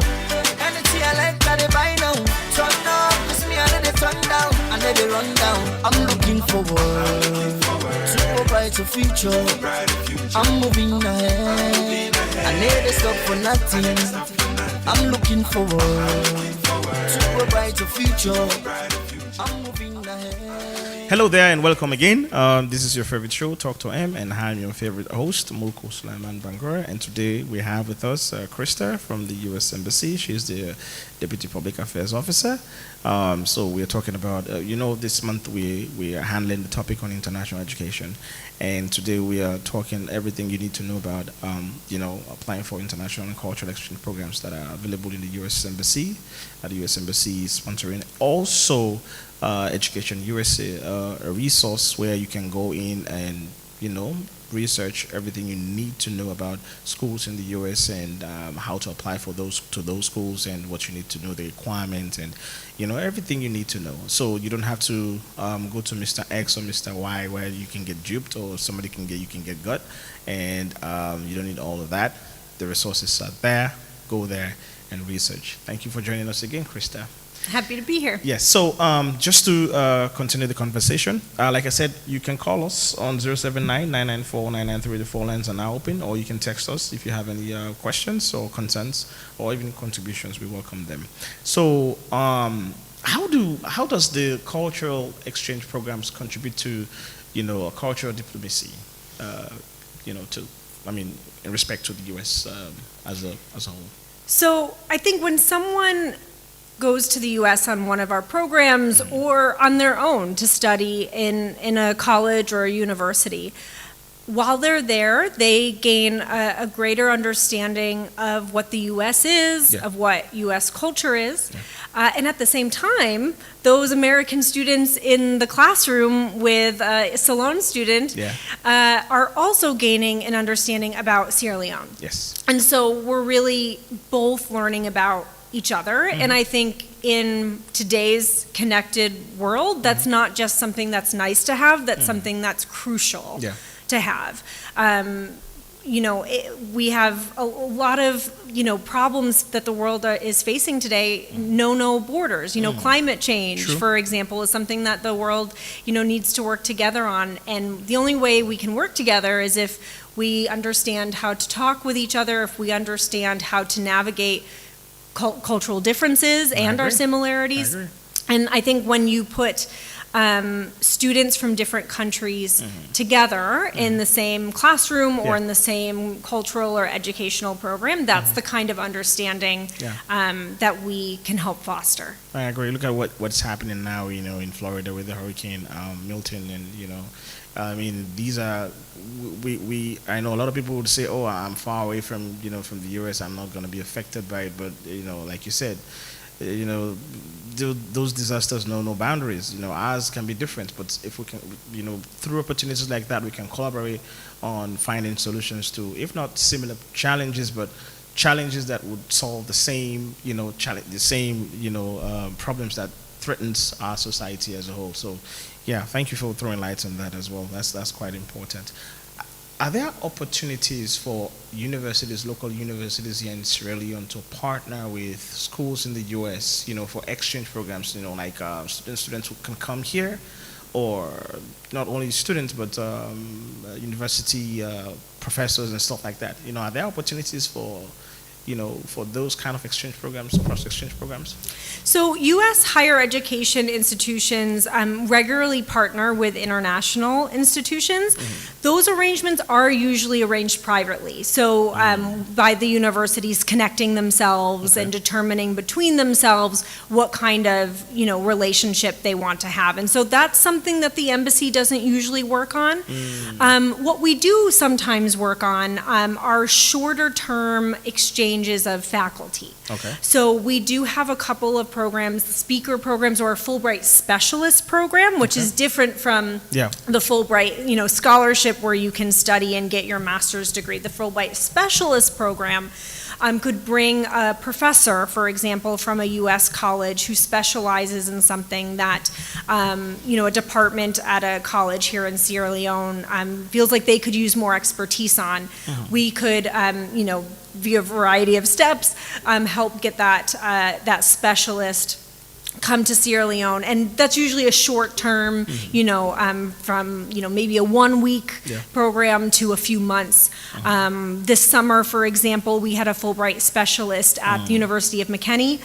Anything I like that they buy now. Turn up, cause me and they turn down, and they run down. I'm looking forward to a brighter future. I'm moving ahead. I never stop for nothing. I'm looking forward to a brighter future. I'm moving ahead.
Hello there and welcome again. This is your favorite show, Talk to M, and I'm your favorite host, Mulku Bangura. And today we have with us Krista from the U.S. Embassy. She's the Deputy Public Affairs Officer. So we're talking about, this month we are handling the topic on international education. And today we are talking everything you need to know about, applying for international and cultural exchange programs that are available in the U.S. Embassy. The U.S. Embassy is sponsoring also Education USA, a resource where you can go in and, research everything you need to know about schools in the U.S. and how to apply for those schools and what you need to know, the requirements and, everything you need to know. So you don't have to go to Mr. X or Mr. Y where you can get duped or somebody you can get got, and you don't need all of that. The resources are there. Go there and research. Thank you for joining us again, Krista.
Happy to be here.
Yes, so just to continue the conversation, like I said, you can call us on 079-994-993. The phone lines are now open, or you can text us if you have any questions or concerns or even contributions. We welcome them. So how does the cultural exchange programs contribute to, a cultural diplomacy, in respect to the U.S. as a whole?
So I think when someone goes to the U.S. on one of our programs or on their own to study in a college or a university, while they're there, they gain a greater understanding of what the U.S. is, of what U.S. culture is. And at the same time, those American students in the classroom with a Salon student are also gaining an understanding about Sierra Leone.
Yes.
And so we're really both learning about each other. And I think in today's connected world, that's not just something that's nice to have, that's something that's crucial to have. We have a lot of, problems that the world is facing today. No borders. Climate change, for example, is something that the world, needs to work together on. And the only way we can work together is if we understand how to talk with each other, if we understand how to navigate cultural differences and our similarities. And I think when you put students from different countries together in the same classroom or in the same cultural or educational program, that's the kind of understanding that we can help foster.
I agree. Look at what's happening now, in Florida with the Hurricane Milton, and I mean, these are I know a lot of people would say, "Oh, I'm far away from from the U.S. I'm not going to be affected by it," but like you said, those disasters know no boundaries. Ours can be different, but if we can, through opportunities like that, we can collaborate on finding solutions to, if not similar challenges, but challenges that would solve the same, problems that threatens our society as a whole. So, yeah, thank you for throwing light on that as well. That's quite important. Are there opportunities for universities, local universities here in Sierra Leone, to partner with schools in the U.S., for exchange programs, like students who can come here, or not only students, but university professors and stuff like that? Are there opportunities for those kind of exchange programs, cross-exchange programs?
So U.S. higher education institutions regularly partner with international institutions. Those arrangements are usually arranged privately. So by the universities connecting themselves and determining between themselves what kind of, relationship they want to have. And so that's something that the embassy doesn't usually work on. What we do sometimes work on are shorter term exchanges of faculty. So we do have a couple of programs, speaker programs, or a Fulbright specialist program, which is different from the Fulbright, scholarship where you can study and get your master's degree. The Fulbright specialist program could bring a professor, for example, from a U.S. college who specializes in something that, a department at a college here in Sierra Leone feels like they could use more expertise on. We could, via a variety of steps, help get that specialist come to Sierra Leone, and that's usually a short term, from maybe a 1 week program to a few months. This summer, for example, we had a Fulbright specialist at the University of McKinney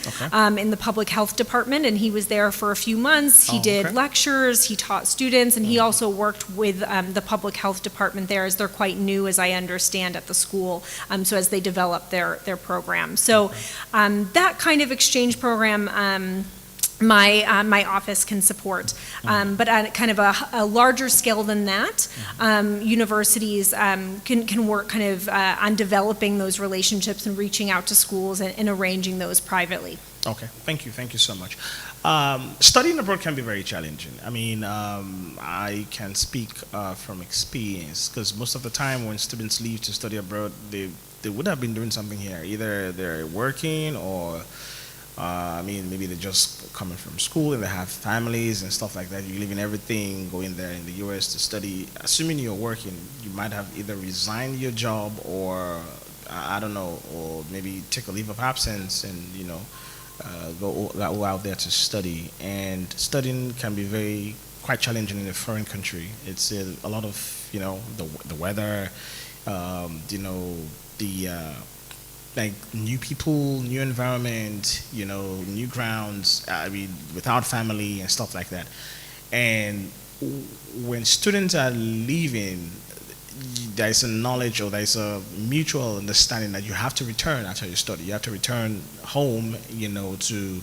in the public health department, and he was there for a few months. He did lectures, he taught students, and he also worked with the public health department there, as they're quite new, as I understand, at the school, so as they develop their program. So that kind of exchange program my office can support. But at kind of a larger scale than that, universities can work kind of on developing those relationships and reaching out to schools and arranging those privately.
Okay, thank you so much. Studying abroad can be very challenging. I mean, I can speak from experience, because most of the time when students leave to study abroad, they would have been doing something here. Either they're working, or maybe they're just coming from school and they have families and stuff like that. You're leaving everything, going there in the U.S. to study. Assuming you're working, you might have either resigned your job, or I don't know, or maybe take a leave of absence and go out there to study. And studying can be quite challenging in a foreign country. It's a lot of the weather, like new people, new environment, new grounds, without family and stuff like that. And when students are leaving, there's a knowledge, or there's a mutual understanding that you have to return after you study. You have to return home, to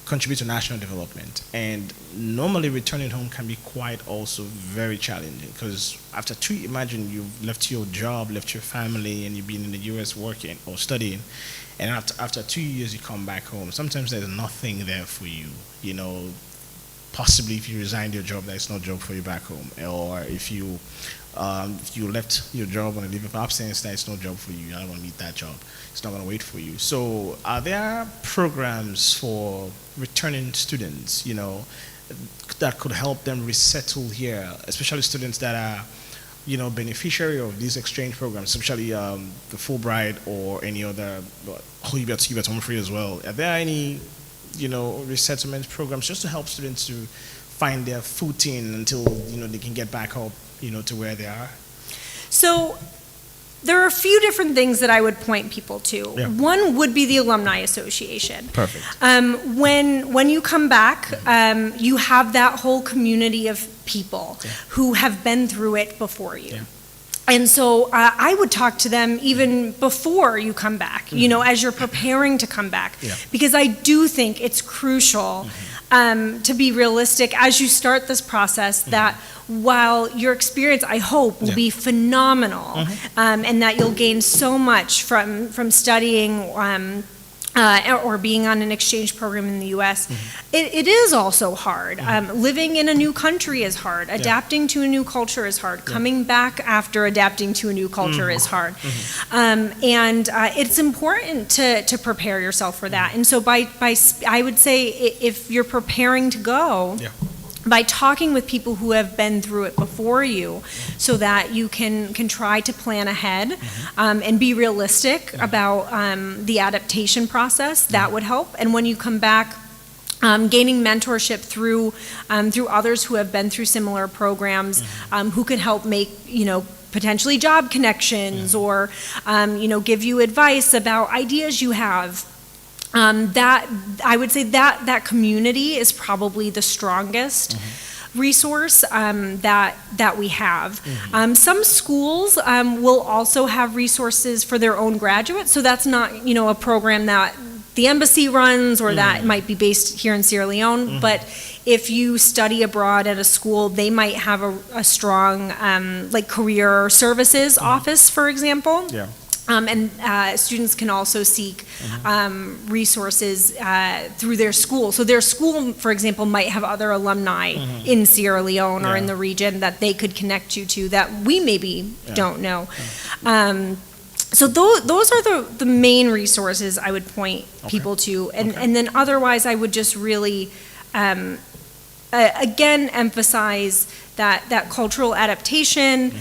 contribute to national development. And normally returning home can be quite also very challenging because imagine you've left your job, left your family, and you've been in the US working or studying, and after 2 years you come back home. Sometimes there's nothing there for you, possibly if you resigned your job, there's no job for you back home, or if you left your job on a leave of absence, there's no job for you. I don't want to meet that job. It's not going to wait for you. So are there programs for returning students, that could help them resettle here, especially students that are, beneficiary of these exchange programs, especially the Fulbright or any other, Hubert Humphrey as well? Are there any, resettlement programs just to help students to find their footing until, they can get back up, to where they are?
So there are a few different things that I would point people to.
Yeah.
One would be the Alumni Association.
Perfect.
When you come back, you have that whole community of people who have been through it before you.
Yeah.
And so I would talk to them even before you come back, as you're preparing to come back, because I do think it's crucial to be realistic as you start this process, that while your experience, I hope, will be phenomenal, and that you'll gain so much from studying or being on an exchange program in the U.S., it is also hard. Living in a new country is hard. Adapting to a new culture is hard. Coming back after adapting to a new culture is hard. And it's important to prepare yourself for that. And so I would say if you're preparing to go, by talking with people who have been through it before you, so that you can try to plan ahead and be realistic about the adaptation process, that would help. And when you come back, gaining mentorship through others who have been through similar programs, who can help make, potentially job connections, or, give you advice about ideas you have. That I would say that community is probably the strongest resource that we have. Some schools will also have resources for their own graduates, so that's not a program that the embassy runs or that might be based here in Sierra Leone. But if you study abroad at a school, they might have a strong career services office, for example. And students can also seek resources through their school. So their school, for example, might have other alumni in Sierra Leone or in the region that they could connect you to that we maybe don't know. So those are the main resources I would point people to. And then otherwise, I would just really, again, emphasize that cultural adaptation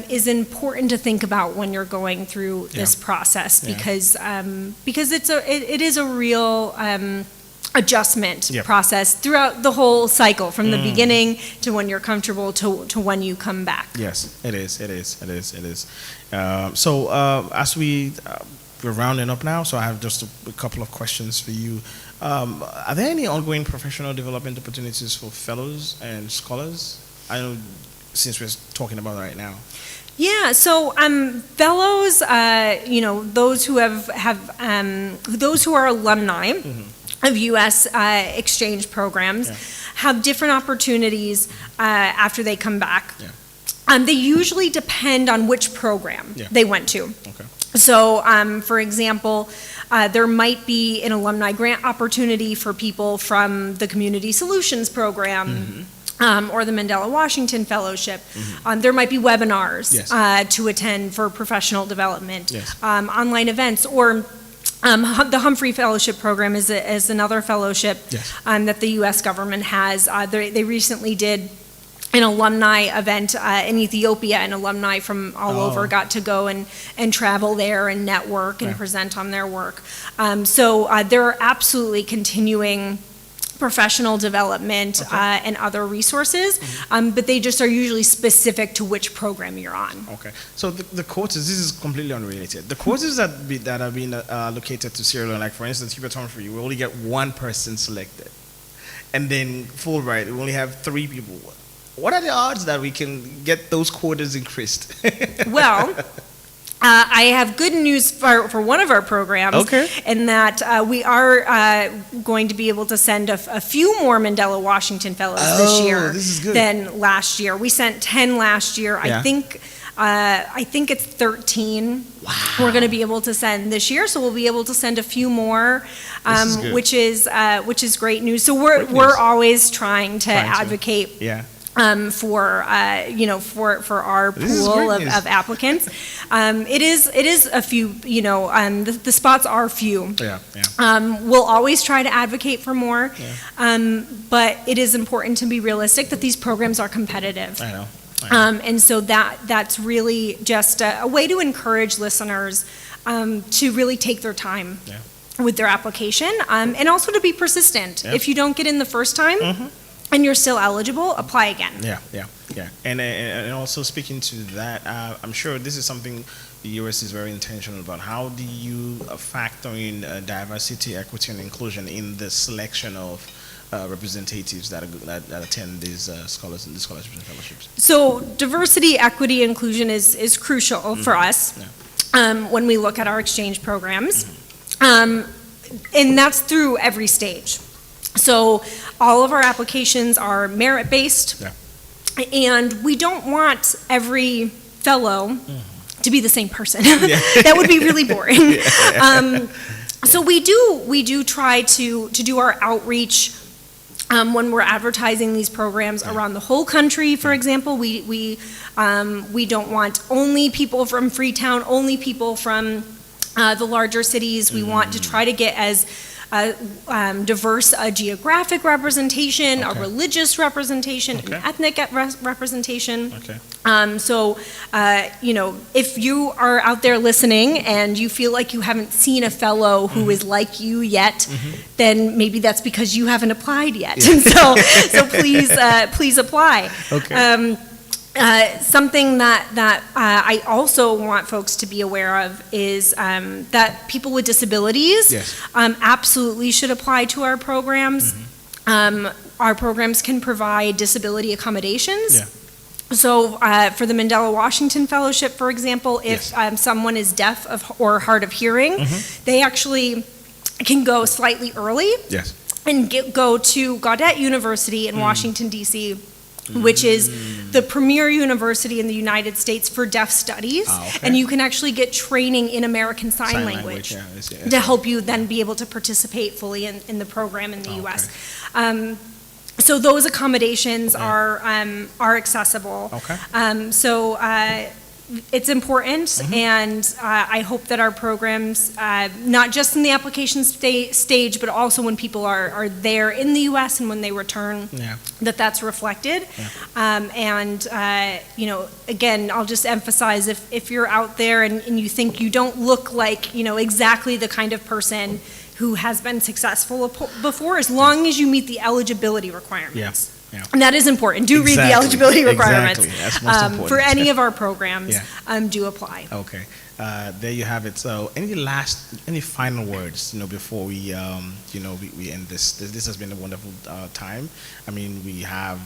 is important to think about when you're going through this process, because it is a real adjustment process throughout the whole cycle, from the beginning to when you're comfortable to when you come back.
Yes, it is. So as we're rounding up now, so I have just a couple of questions for you. Are there any ongoing professional development opportunities for fellows and scholars? I know, since we're talking about it right now.
Yeah, so fellows, those who those who are alumni of U.S. exchange programs have different opportunities after they come back. They usually depend on which program they went to. So, for example, there might be an alumni grant opportunity for people from the Community Solutions Program. Or the Mandela Washington Fellowship. There might be webinars to attend for professional development, online events, or the Humphrey Fellowship Program is another fellowship that the U.S. government has. They recently did an alumni event in Ethiopia, and alumni from all over got to go and travel there and network and present on their work. So there are absolutely continuing professional development and other resources, but they just are usually specific to which program you're on.
So the courses, this is completely unrelated. The courses that have been allocated to Sierra Leone, like for instance, Hubert Humphrey, we only get one person selected. And then Fulbright, we only have 3 people. What are the odds that we can get those quotas increased?
Well, I have good news for one of our programs, in that we are going to be able to send a few more Mandela Washington Fellows this year than last year. We sent 10 last year.
Yeah.
I think it's 13.
Wow.
We're going to be able to send this year, so we'll be able to send a few more, which is great news. So we're always trying to advocate. For our pool of applicants. It is a few, the spots are few. We'll always try to advocate for more, but it is important to be realistic that these programs are competitive.
I know.
And so that's really just a way to encourage listeners to really take their time with their application, and also to be persistent. If you don't get in the first time, and you're still eligible, apply again.
Yeah. And also speaking to that, I'm sure this is something the U.S. is very intentional about. How do you factor in diversity, equity, and inclusion in the selection of representatives that attend these scholarships and fellowships?
So diversity, equity, inclusion is crucial for us when we look at our exchange programs, and that's through every stage. So all of our applications are merit-based, and we don't want every fellow to be the same person. That would be really boring. So we do try to do our outreach when we're advertising these programs around the whole country. For example, we don't want only people from Freetown, only people from the larger cities. We want to try to get as diverse a geographic representation, a religious representation, an ethnic representation. So, if you are out there listening and you feel like you haven't seen a fellow who is like you yet, then maybe that's because you haven't applied yet. And so please apply. Something that I also want folks to be aware of is that people with disabilities absolutely should apply to our programs. Our programs can provide disability accommodations. So for the Mandela Washington Fellowship, for example, if someone is deaf or hard of hearing, they actually can go slightly early and go to Gaudet University in Washington, D.C., which is the premier university in the United States for deaf studies, and you can actually get training in American Sign Language to help you then be able to participate fully in the program in the U.S. So those accommodations are accessible. So it's important, and I hope that our programs, not just in the application stage, but also when people are there in the U.S. and when they return, that's reflected. Again, I'll just emphasize, if you're out there and you think you don't look like, exactly the kind of person who has been successful before, as long as you meet the eligibility requirements. And that is important. Do read the eligibility requirements.
That's most important.
For any of our programs, do apply.
There you have it. So, any final words, before we end this? This has been a wonderful time. I mean, we have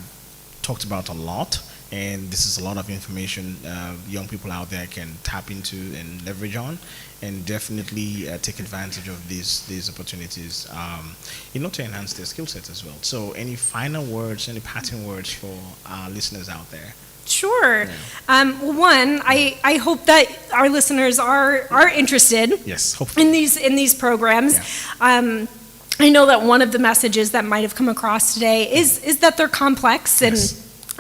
talked about a lot, and this is a lot of information young people out there can tap into and leverage on, and definitely take advantage of these opportunities, to enhance their skill sets as well. So any final words, any parting words for our listeners out there?
Sure. One, I hope that our listeners are interested in these programs. I know that one of the messages that might have come across today is that they're complex and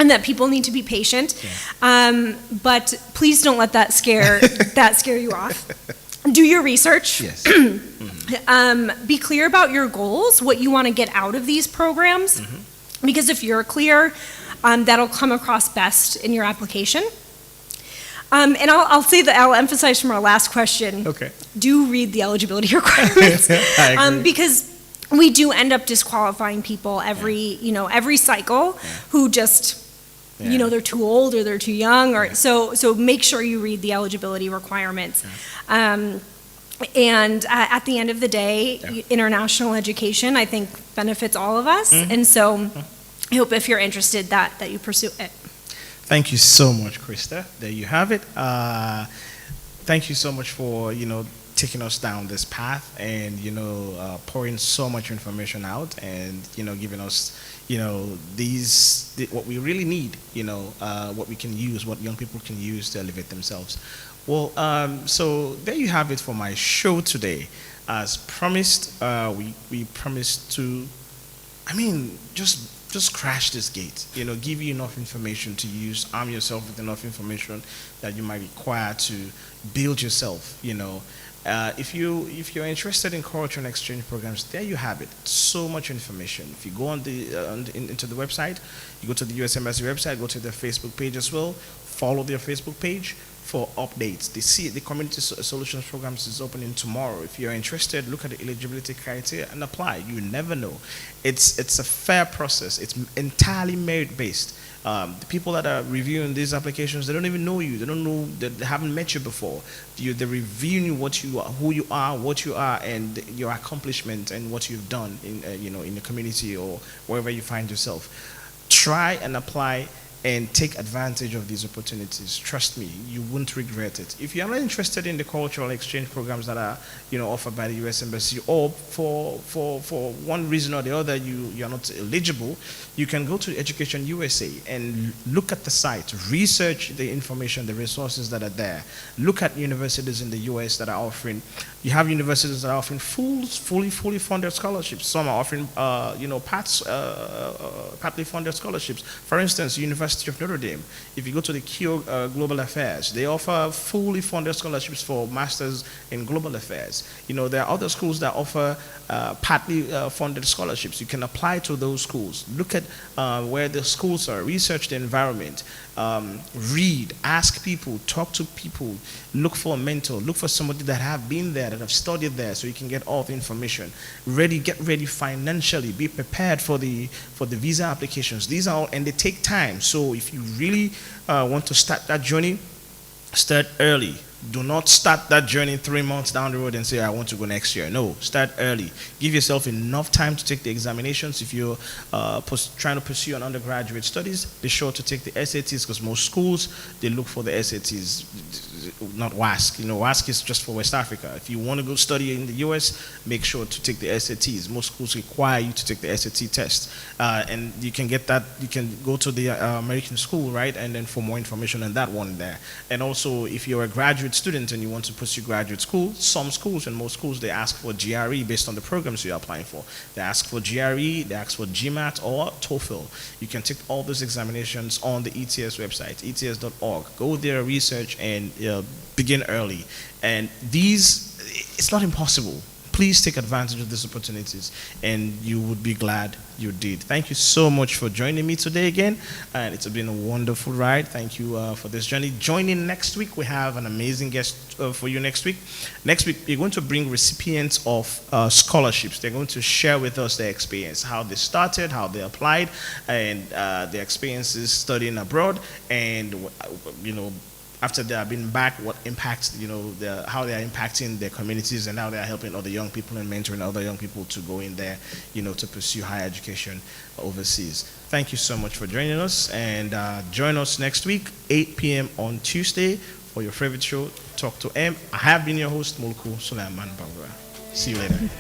that people need to be patient. But please don't let that scare you off. Do your research. Be clear about your goals, what you want to get out of these programs, because if you're clear, that'll come across best in your application. And I'll emphasize from our last question. Do read the eligibility requirements, because we do end up disqualifying people every cycle who just. They're too old or they're too young, or so make sure you read the eligibility requirements. And at the end of the day, international education, I think, benefits all of us. And so I hope, if you're interested, that you pursue it.
Thank you so much, Krista. There you have it. thank you so much for taking us down this path and pouring so much information out and giving us what we really need, what we can use, what young people can use to elevate themselves. Well, so there you have it for my show today. As promised, we promised to, just crash this gate. Give you enough information to use, arm yourself with enough information that you might require to build yourself. If you're interested in culture and exchange programs, there you have it. So much information. If you go into the website, you go to the U.S. Embassy website, go to their Facebook page as well. Follow their Facebook page for updates. The Community Solutions Programs is opening tomorrow. If you're interested, look at the eligibility criteria and apply. You never know. It's a fair process. It's entirely merit-based. The people that are reviewing these applications, they don't even know you. They don't know. They haven't met you before. They're reviewing what you are, who you are, what you are, and your accomplishment and what you've done in the community or wherever you find yourself. Try and apply and take advantage of these opportunities. Trust me, you won't regret it. If you are not interested in the cultural exchange programs that are, offered by the U.S. Embassy, or for one reason or the other you are not eligible, you can go to Education USA and look at the site, research the information, the resources that are there. Look at universities in the U.S. that are offering. You have universities that are offering fully funded scholarships. Some are offering, partly funded scholarships. For instance, University of Notre Dame. If you go to the Keough Global Affairs, they offer fully funded scholarships for masters in global affairs. There are other schools that offer partly funded scholarships. You can apply to those schools. Look at where the schools are. Research the environment. Read. Ask people. Talk to people. Look for a mentor. Look for somebody that have been there, that have studied there, so you can get all the information. Get ready financially. Be prepared for the visa applications. These are all, and they take time. So if you really want to start that journey, start early. Do not start that journey 3 months down the road and say, I want to go next year. No, start early. Give yourself enough time to take the examinations. If you're trying to pursue an undergraduate studies, be sure to take the SATs, because most schools, they look for the SATs, not WASC. WASC is just for West Africa. If you want to go study in the US, make sure to take the SATs. Most schools require you to take the SAT test. And you can get that, you can go to the American school, right? And then for more information on that one there. And also, if you're a graduate student and you want to pursue graduate school, some schools and most schools, they ask for GRE based on the programs you're applying for. They ask for GRE, they ask for GMAT or TOEFL. You can take all those examinations on the ETS website, ets.org. Go there, research, and begin early. And it's not impossible. Please take advantage of these opportunities, and you would be glad you did. Thank you so much for joining me today again, and it's been a wonderful ride. Thank you for this journey. Join in next week. We have an amazing guest for you next week. Next week, we're going to bring recipients of scholarships. They're going to share with us their experience, how they started, how they applied, and their experiences studying abroad, and after they have been back, what impacts, how they are impacting their communities and how they are helping other young people and mentoring other young people to go in there, to pursue higher education overseas. Thank you so much for joining us, and join us next week, 8 p.m. on Tuesday, for your favorite show, Talk to M. I have been your host, Mulku Sulaiman Bangura. See you later.